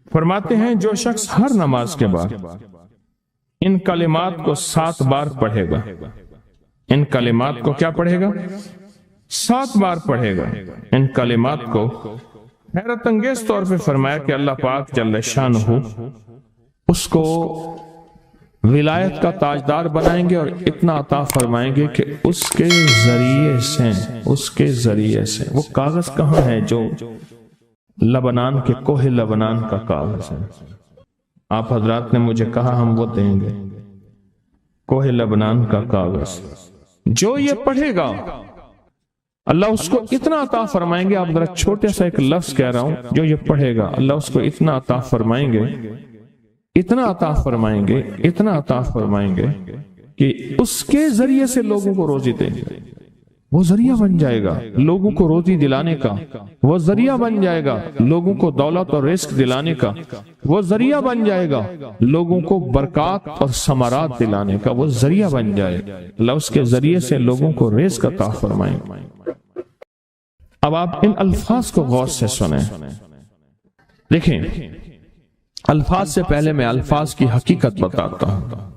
فرماتے ہیں جو شخص ہر نماز کے بعد ان کلمات کو 7 بار پڑھے گا، ان کلمات کو کیا پڑھے گا؟ 7 بار پڑھے گا ان کلمات کو، حیرت انگیز طور پہ فرمایا کہ اللہ پاک جل شانہ اس کو ولایت کا تاجدار بنائیں گے اور اتنا عطا فرمائیں گے کہ اس کے ذریعے سے وہ کاغذ کہاں ہے جو لبنان کے کوہ لبنان کا کاغذ ہے؟ آپ حضرات نے مجھے کہا ہم وہ دیں گے، کوہ لبنان کا کاغذ جو یہ پڑھے گا اللہ اس کو اتنا عطا فرمائیں گے۔ آپ ذرا چھوٹے سا ایک لفظ کہہ رہا ہوں، جو یہ پڑھے گا اللہ اس کو اتنا عطا فرمائیں گے، اتنا عطا فرمائیں گے، اتنا عطا فرمائیں گے کہ اس کے ذریعے سے لوگوں کو روزی دیں گے، وہ ذریعہ بن جائے گا لوگوں کو روزی دلانے کا، وہ ذریعہ بن جائے گا لوگوں کو دولت اور رزق دلانے کا، وہ ذریعہ بن جائے گا لوگوں کو برکات اور ثمرات دلانے کا، وہ ذریعہ بن جائے گا اللہ اس کے ذریعے سے لوگوں کو رزق عطا فرمائیں گے۔ اب آپ ان الفاظ کو غور سے سنیں، دیکھیں الفاظ سے پہلے میں الفاظ کی حقیقت بتاتا ہوں،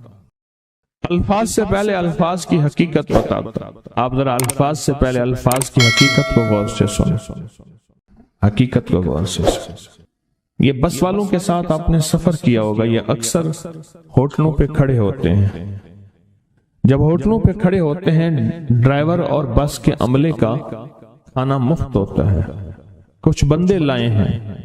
الفاظ سے پہلے الفاظ کی حقیقت بتاتا ہوں۔ آپ ذرا الفاظ سے پہلے الفاظ کی حقیقت کو غور سے سنیں، حقیقت کو غور سے سنیں۔ یہ بس والوں کے ساتھ آپ نے سفر کیا ہوگا، یہ اکثر ہوٹلوں پہ کھڑے ہوتے ہیں، جب ہوٹلوں پہ کھڑے ہوتے ہیں ڈرائیور اور بس کے عملے کا کھانا مفت ہوتا ہے، کچھ بندے لائے ہیں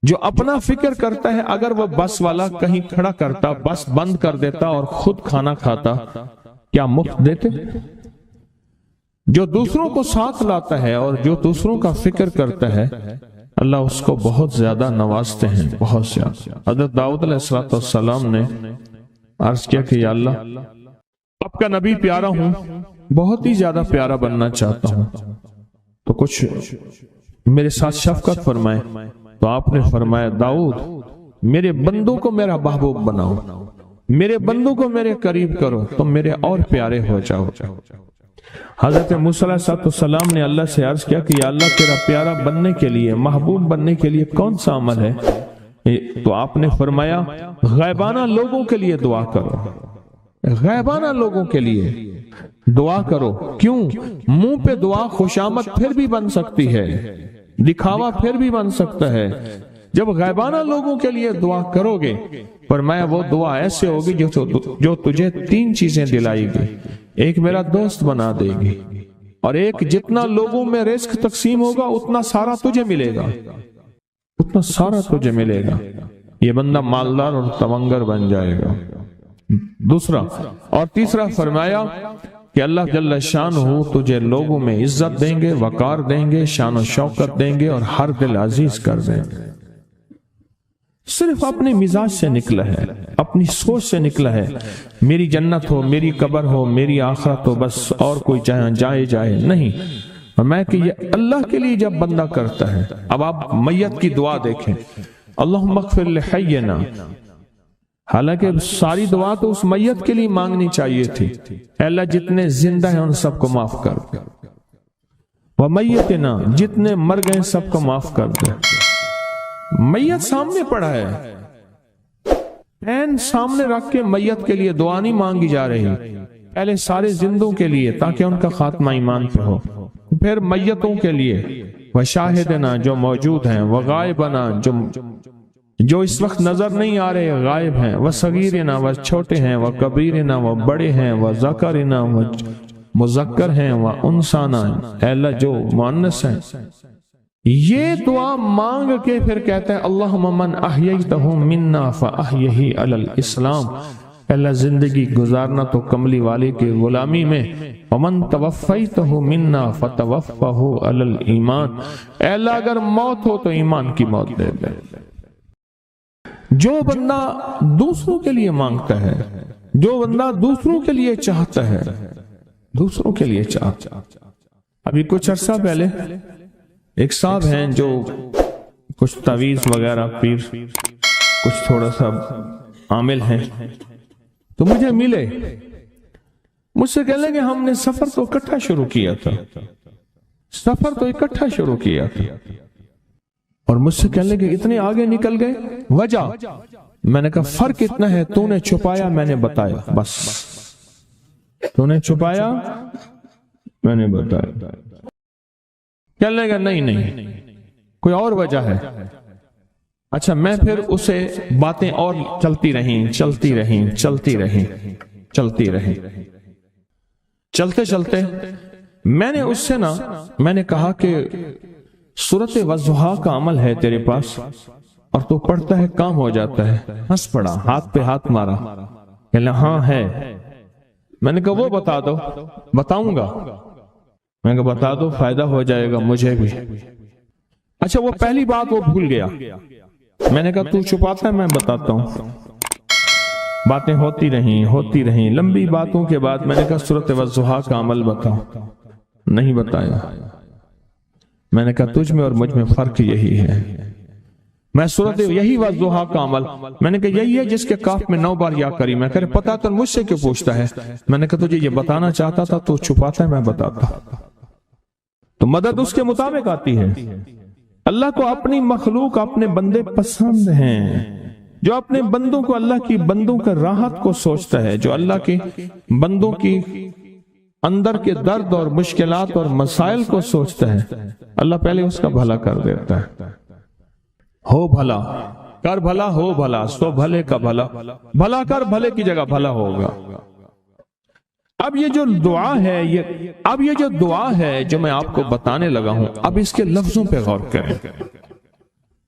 جو اپنا فکر کرتا ہے اگر وہ بس والا کہیں کھڑا کرتا، بس بند کر دیتا اور خود کھانا کھاتا، کیا مفت دیتے؟ جو دوسروں کو ساتھ لاتا ہے اور جو دوسروں کا فکر کرتا ہے اللہ اس کو بہت زیادہ نوازتے ہیں، بہت زیادہ۔ حضرت داؤد علیہ السلام نے عرض کیا کہ یا اللہ آپ کا نبی پیارا ہوں، بہت ہی زیادہ پیارا بننا چاہتا ہوں، تو کچھ میرے ساتھ شفقت فرمائے۔ تو آپ نے فرمایا داؤد میرے بندوں کو میرا محبوب بناؤ، میرے بندوں کو میرے قریب کرو، تم میرے اور پیارے ہو جاؤ۔ حضرت موسیٰ علیہ السلام نے اللہ سے عرض کیا کہ یا اللہ تیرا پیارا بننے کے لیے، محبوب بننے کے لیے کون سا عمل ہے؟ تو آپ نے فرمایا غائبانہ لوگوں کے لیے دعا کرو، غائبانہ لوگوں کے لیے دعا کرو۔ کیوں؟ منہ پہ دعا خوشامد پھر بھی بن سکتی ہے، دکھاوا پھر بھی بن سکتا ہے، جب غائبانہ لوگوں کے لیے دعا کرو گے فرمایا وہ دعا ایسے ہوگی جو تجھے 3 چیزیں دلائے گی، ایک میرا دوست بنا دے گی، اور ایک جتنا لوگوں میں رزق تقسیم ہوگا اتنا سارا تجھے ملے گا، اتنا سارا تجھے ملے گا، یہ بندہ مالدار اور تونگر بن جائے گا۔ دوسرا اور تیسرا فرمایا کہ اللہ جل شانہ تجھے لوگوں میں عزت دیں گے، وقار دیں گے، شان و شوکت دیں گے اور ہر دل عزیز کر دیں گے۔ صرف اپنے مزاج سے نکلا ہے، اپنی سوچ سے نکلا ہے، میری جنت ہو، میری قبر ہو، میری آخرت ہو، بس اور کوئی جہاں جائے نہیں۔ میں کہ یہ اللہ کے لیے جب بندہ کرتا ہے۔ اب آپ میت کی دعا دیکھیں، اللہم اغفر لحینا، حالانکہ ساری دعا تو اس میت کے لیے مانگنی چاہیے تھی، اے اللہ جتنے زندہ ہیں ان سب کو معاف کر دے، ومیتنا جتنے مر گئے سب کو معاف کر دے۔ میت سامنے پڑا ہے، پین سامنے رکھ کے میت کے لیے دعا نہیں مانگی جا رہی، پہلے سارے زندوں کے لیے تاکہ ان کا خاتمہ ایمان پہ ہو، پھر میتوں کے لیے، وشاہدنا جو موجود ہیں، وغائبنا جو اس وقت نظر نہیں آ رہے غائب ہیں، وصغیرنا وہ چھوٹے ہیں، وکبیرنا وہ بڑے ہیں، وذکرنا وہ مذکر ہیں، وانثانا اے اللہ جو مؤنث ہیں۔ یہ دعا مانگ کے پھر کہتا ہے اللہم من احییتہ منا فاحیہ علی الاسلام، اے اللہ زندگی گزارنا تو کملی والے کی غلامی میں، ومن توفیتہ منا فتوفہ علی الایمان، اے اللہ اگر موت ہو تو ایمان کی موت دے دے۔ جو بندہ دوسروں کے لیے مانگتا ہے، جو بندہ دوسروں کے لیے چاہتا ہے، دوسروں کے لیے چاہتا ہے۔ ابھی کچھ عرصہ پہلے ایک صاحب ہیں جو کچھ تعویذ وغیرہ پیر کچھ تھوڑا سا عامل ہیں، تو مجھے ملے، مجھ سے کہنے لگے ہم نے سفر تو اکٹھا شروع کیا تھا، اور مجھ سے کہنے لگے اتنے آگے نکل گئے، وجہ؟ میں نے کہا فرق اتنا ہے، تو نے چھپایا میں نے بتایا، بس تو نے چھپایا میں نے بتایا۔ کہنے لگا نہیں کوئی اور وجہ ہے۔ اچھا میں پھر اسے باتیں اور چلتی رہیں۔ چلتے چلتے میں نے اس سے میں نے کہا کہ سورۃ والضحیٰ کا عمل ہے تیرے پاس اور تو پڑھتا ہے کام ہو جاتا ہے۔ ہنس پڑا، ہاتھ پہ ہاتھ مارا، کہنے ہاں ہے۔ میں نے کہا وہ بتا دو۔ بتاؤں گا؟ میں نے کہا بتا دو، فائدہ ہو جائے گا مجھے بھی۔ اچھا وہ پہلی بات وہ بھول گیا۔ میں نے کہا تو چھپاتا ہے میں بتاتا ہوں۔ باتیں ہوتی رہیں لمبی باتوں کے بعد میں نے کہا سورۃ والضحیٰ کا عمل بتاؤ، نہیں بتایا۔ میں نے کہا تجھ میں اور مجھ میں فرق یہی ہے، میں سورۃ یہی والضحیٰ کا عمل، میں نے کہا یہی ہے جس کے کاف میں 9 بار یا کری۔ میں کہا پتا تو مجھ سے کیوں پوچھتا ہے؟ میں نے کہا تجھے یہ بتانا چاہتا تھا تو چھپاتا ہے میں بتاتا۔ تو مدد اس کے مطابق آتی ہے۔ اللہ کو اپنی مخلوق اپنے بندے پسند ہیں، جو اپنے بندوں کو، اللہ کی بندوں کا راحت کو سوچتا ہے، جو اللہ کے بندوں کی اندر کے درد اور مشکلات اور مسائل کو سوچتا ہے، اللہ پہلے اس کا بھلا کر دیتا ہے۔ ہو بھلا کر بھلا، ہو بھلا سو بھلے کا بھلا، بھلا کر بھلے کی جگہ بھلا ہوگا۔ اب یہ جو دعا ہے جو میں آپ کو بتانے لگا ہوں، اب اس کے لفظوں پہ غور کریں۔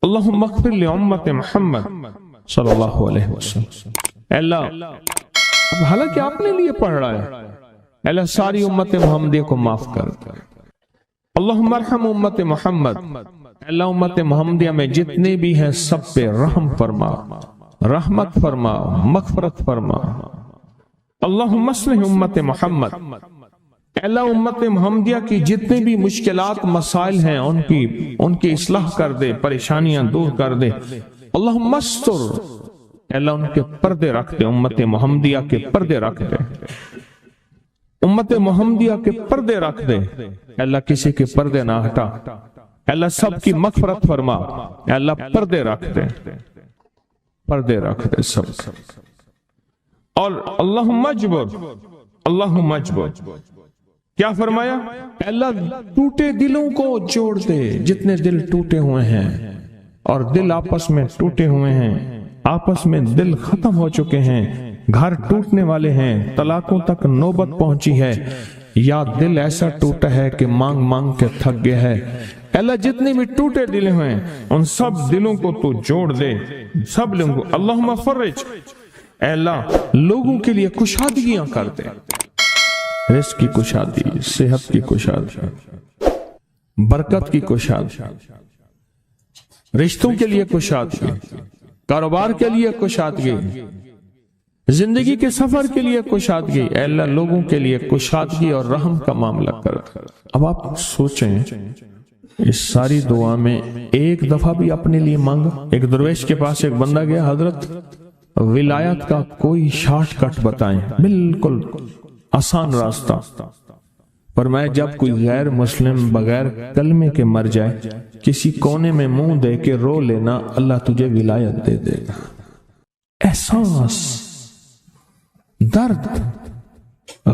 اللہم اغفر لامت محمد صلی اللہ علیہ وسلم۔ اے اللہ، اب حالانکہ آپ نے لیے پڑھ رہا ہے، اے اللہ ساری امت محمدیہ کو معاف کر۔ اللہم ارحم امت محمد، اے اللہ امت محمدیہ میں جتنے بھی ہیں سب پہ رحم فرما، رحمت فرما، مغفرت فرما۔ اللہم اصلح امت محمد، اے اللہ امت محمدیہ کی جتنے بھی مشکلات مسائل ہیں ان کی اصلاح کر دے، پریشانیاں دور کر دے۔ اللہم استر، اے اللہ ان کے پردے رکھ دے، امت محمدیہ کے پردے رکھ دے، امت محمدیہ کے پردے رکھ دے۔ اے اللہ کسی کے پردے نہ ہٹا، اے اللہ سب کی مغفرت فرما، اے اللہ پردے رکھ دے، پردے رکھ دے سب۔ اور اللہم اجبر، کیا فرمایا؟ اے اللہ ٹوٹے دلوں کو جوڑ دے، جتنے دل ٹوٹے ہوئے ہیں اور دل آپس میں ٹوٹے ہوئے ہیں، آپس میں دل ختم ہو چکے ہیں، گھر ٹوٹنے والے ہیں، طلاقوں تک نوبت پہنچی ہے، یا دل ایسا ٹوٹا ہے کہ مانگ مانگ کے تھک گیا ہے۔ اے اللہ جتنے بھی ٹوٹے دل ہیں ان سب دلوں کو تو جوڑ دے، سب لوگوں کو۔ اللہم فرج، اے اللہ لوگوں کے لیے کشادگیاں کر دے، رزق کی کشادگی، صحت کی کشادگی، برکت کی کشادگی، رشتوں کے لیے کشادگی، کاروبار کے لیے کشادگی، زندگی کے سفر کے لیے کشادگی۔ اے اللہ لوگوں کے لیے کشادگی اور رحم کا معاملہ کر۔ اب آپ سوچیں اس ساری دعا میں ایک دفعہ بھی اپنے لیے مانگا؟ ایک درویش کے پاس ایک بندہ گیا، حضرت ولایت کا کوئی شارٹ کٹ بتائیں، بالکل آسان راستہ۔ فرمایا جب کوئی غیر مسلم بغیر کلمے کے مر جائے، کسی کونے میں منہ دے کے رو لینا، اللہ تجھے ولایت دے دے گا۔ احساس، درد،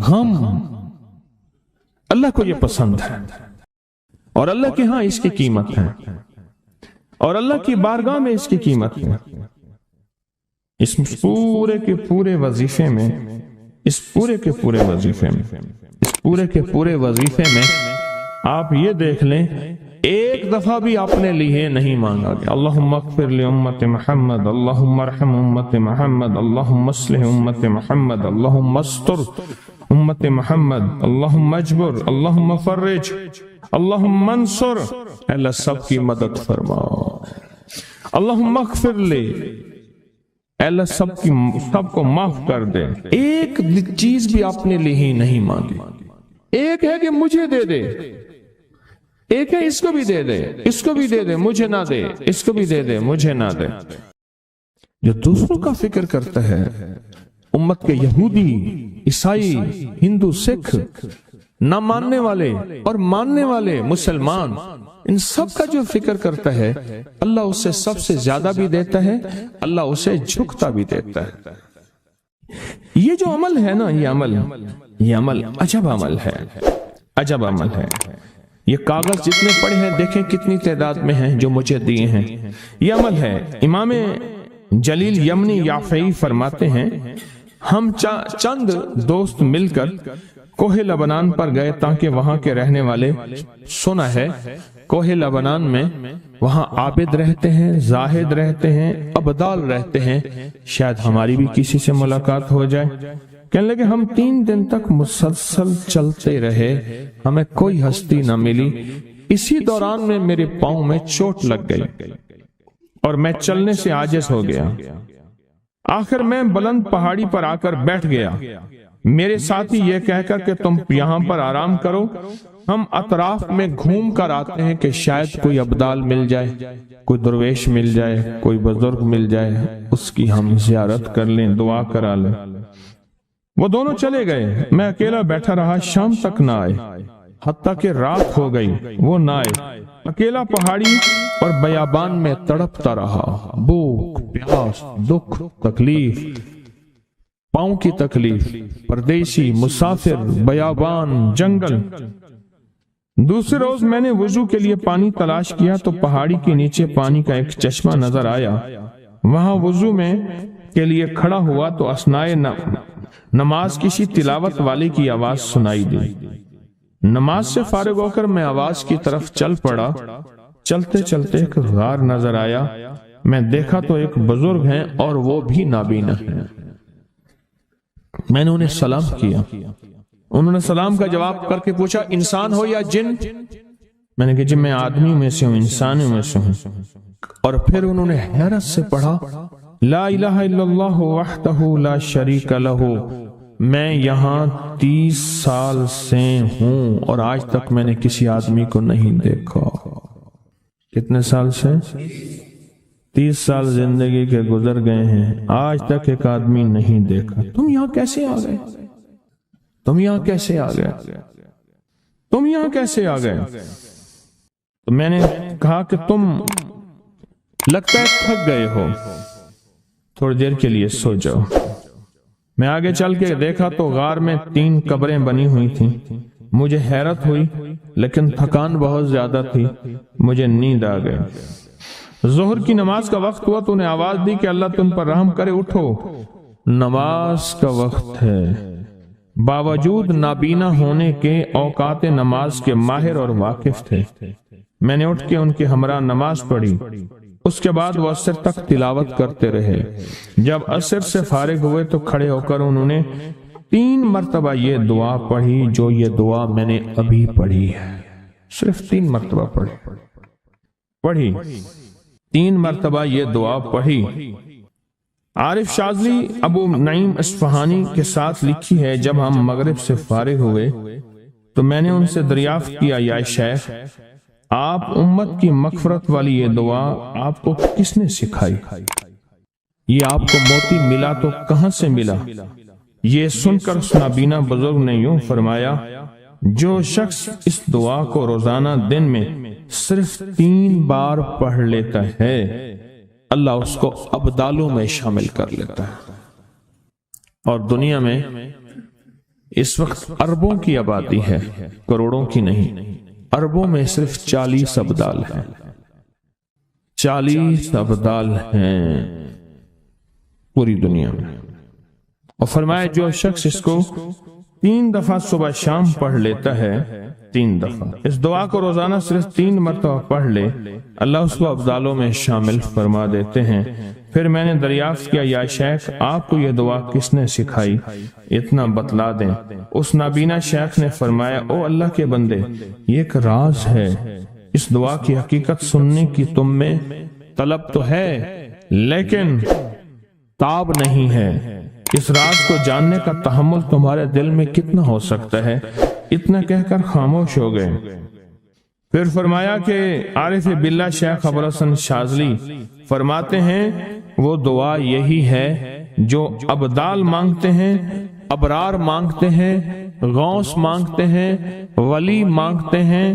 غم، اللہ کو یہ پسند ہے، اور اللہ کے ہاں اس کی قیمت ہے، اور اللہ کی بارگاہ میں اس کی قیمت ہے۔ اس پورے کے پورے وظیفے میں، اس پورے کے پورے وظیفے میں آپ یہ دیکھ لیں ایک دفعہ بھی آپ نے لیے نہیں مانگا گیا اللہم اغفر لامت محمد، اللہم ارحم امت محمد، اللہم اصلح امت محمد، اللہم استر امت محمد، اللہم اجبر، اللہم فرج، اللہم منصر۔ اللہ سب کی مدد فرما۔ اللہم اغفر لے، اللہ سب کو معاف کر دے۔ ایک چیز بھی آپ نے لی ہی نہیں مانگی۔ ایک ہے کہ مجھے دے دے، ایک ہے اس کو بھی دے دے، اس کو بھی دے دے، مجھے نہ دے، اس کو بھی دے دے، مجھے نہ دے۔ جو دوسروں کا فکر کرتا ہے، امت کے یہودی، عیسائی، ہندو، سکھ، نہ ماننے والے اور ماننے والے مسلمان، ان سب کا جو فکر کرتا ہے اللہ اسے سب سے زیادہ بھی دیتا ہے، اللہ اسے جھکتا بھی دیتا ہے۔ یہ جو عمل ہے نا، یہ عمل عجب عمل ہے، عجب عمل ہے۔ یہ کاغذ جتنے پڑے ہیں دیکھیں کتنی تعداد میں ہیں جو مجھے دیے ہیں، یہ عمل ہے۔ امام جلیل یمنی یافعی فرماتے ہیں ہم چند دوست مل کر کوہ لبنان پر گئے تاکہ وہاں کے رہنے والے، سنا ہے کوہ لبنان میں وہاں عابد رہتے ہیں، زاہد رہتے ہیں، ابدال رہتے ہیں، شاید ہماری بھی کسی سے ملاقات ہو جائے۔ کہنے لگے ہم 3 دن تک مسلسل چلتے رہے، ہمیں کوئی ہستی نہ ملی۔ اسی دوران میں میرے پاؤں میں چوٹ لگ گئی اور میں چلنے سے عاجز ہو گیا۔ آخر میں بلند پہاڑی پر آ کر بیٹھ گیا۔ میرے ساتھی یہ کہہ کر کہ تم یہاں پر آرام کرو، ہم اطراف میں گھوم کر آتے ہیں کہ شاید کوئی ابدال مل جائے، کوئی درویش مل جائے، کوئی بزرگ مل جائے، اس کی ہم زیارت کر لیں، دعا کرا لیں۔ وہ دونوں چلے گئے، میں اکیلا بیٹھا رہا، شام تک نہ آئے، حتیٰ کہ رات ہو گئی، وہ نہ آئے۔ اکیلا پہاڑی اور بیابان میں تڑپتا رہا، بھوک، پیاس، دکھ، تکلیف، پاؤں کی تکلیف، پردیسی، مسافر، بیابان، جنگل۔ دوسرے روز میں نے وضو کے لیے پانی تلاش کیا تو پہاڑی کے نیچے پانی کا ایک چشمہ نظر آیا۔ وہاں وضو میں کے لیے کھڑا ہوا تو اثنائے نماز کسی تلاوت والے کی آواز سنائی دی۔ نماز سے فارغ ہو کر میں آواز کی طرف چل پڑا۔ چلتے چلتے ایک غار نظر آیا، میں دیکھا تو ایک بزرگ ہیں اور وہ بھی نابینا ہیں۔ میں نے انہیں سلام کیا، انہوں نے سلام کا جواب کر کے پوچھا انسان ہو یا جن؟ میں نے کہا جی میں آدمی میں سے ہوں، انسانوں میں سے ہوں۔ اور پھر انہوں نے حیرت سے پڑھا لا الہ الا اللہ وحدہ لا شریک لہ، میں یہاں 30 سال سے ہوں اور آج تک میں نے کسی آدمی کو نہیں دیکھا۔ کتنے سال سے؟ 30 سال زندگی کے گزر گئے ہیں، آج تک ایک آدمی نہیں دیکھا۔ تم یہاں کیسے آ گئے؟ تم یہاں کیسے آ گئے؟ تم یہاں کیسے آ گئے؟ تو میں نے کہا کہ تم لگتا ہے تھک گئے ہو، تھوڑی دیر کے لیے سو جاؤ۔ میں آگے چل کے دیکھا تو غار میں 3 قبریں بنی ہوئی تھیں۔ مجھے حیرت ہوئی لیکن تھکان بہت زیادہ تھی، مجھے نیند آ گئی۔ ظہر کی نماز کا وقت ہوا تو انہیں آواز دی کہ اللہ تم پر رحم کرے، اٹھو، نماز کا وقت ہے۔ باوجود نابینا ہونے کے اوقات نماز کے ماہر اور واقف تھے۔ میں نے اٹھ کے ان کے ہمراہ نماز پڑھی، اس کے بعد وہ عصر تک تلاوت کرتے رہے۔ جب عصر سے فارغ ہوئے تو کھڑے ہو کر انہوں نے 3 مرتبہ یہ دعا پڑھی جو یہ دعا میں نے ابھی پڑھی ہے، صرف 3 مرتبہ پڑھی 3 مرتبہ یہ دعا پڑھی۔ عارف شاذلی ابو نعیم اصفہانی کے ساتھ لکھی ہے جب ہم مغرب سے فارغ ہوئے تو میں نے ان سے دریافت کیا یا شیخ آپ امت کی مغفرت والی یہ دعا آپ کو کس نے سکھائی؟ یہ آپ کو موتی ملا تو کہاں سے ملا؟ یہ سن کر اس نابینا بزرگ نے یوں فرمایا جو شخص اس دعا کو روزانہ دن میں صرف 3 بار پڑھ لیتا ہے اللہ اس کو ابدالوں میں شامل کر لیتا ہے۔ اور دنیا میں اس وقت اربوں کی آبادی ہے، کروڑوں کی نہیں، اربوں میں صرف 40 ابدال ہیں، 40 ابدال ہیں پوری دنیا میں۔ اور فرمایا جو شخص اس کو 3 دفعہ صبح شام پڑھ لیتا ہے، 3 دفعہ اس دعا کو روزانہ صرف 3 مرتبہ پڑھ لے اللہ اس کو ابدالوں میں شامل فرما دیتے ہیں۔ پھر میں نے دریافت کیا یا شیخ آپ کو یہ دعا کس نے سکھائی؟ اتنا بتلا دیں۔ اس نابینا شیخ نے فرمایا او اللہ کے بندے، یہ ایک راز ہے، اس دعا کی حقیقت سننے کی تم میں طلب تو ہے لیکن تاب نہیں ہے، اس راز کو جاننے کا تحمل تمہارے دل میں کتنا ہو سکتا ہے؟ اتنا کہہ کر خاموش ہو گئے۔ پھر فرمایا کہ عارف باللہ شیخ ابوالحسن شاذلی فرماتے ہیں وہ دعا یہی ہے جو ابدال مانگتے ہیں، ابرار مانگتے ہیں، غوث مانگتے ہیں، ولی مانگتے ہیں،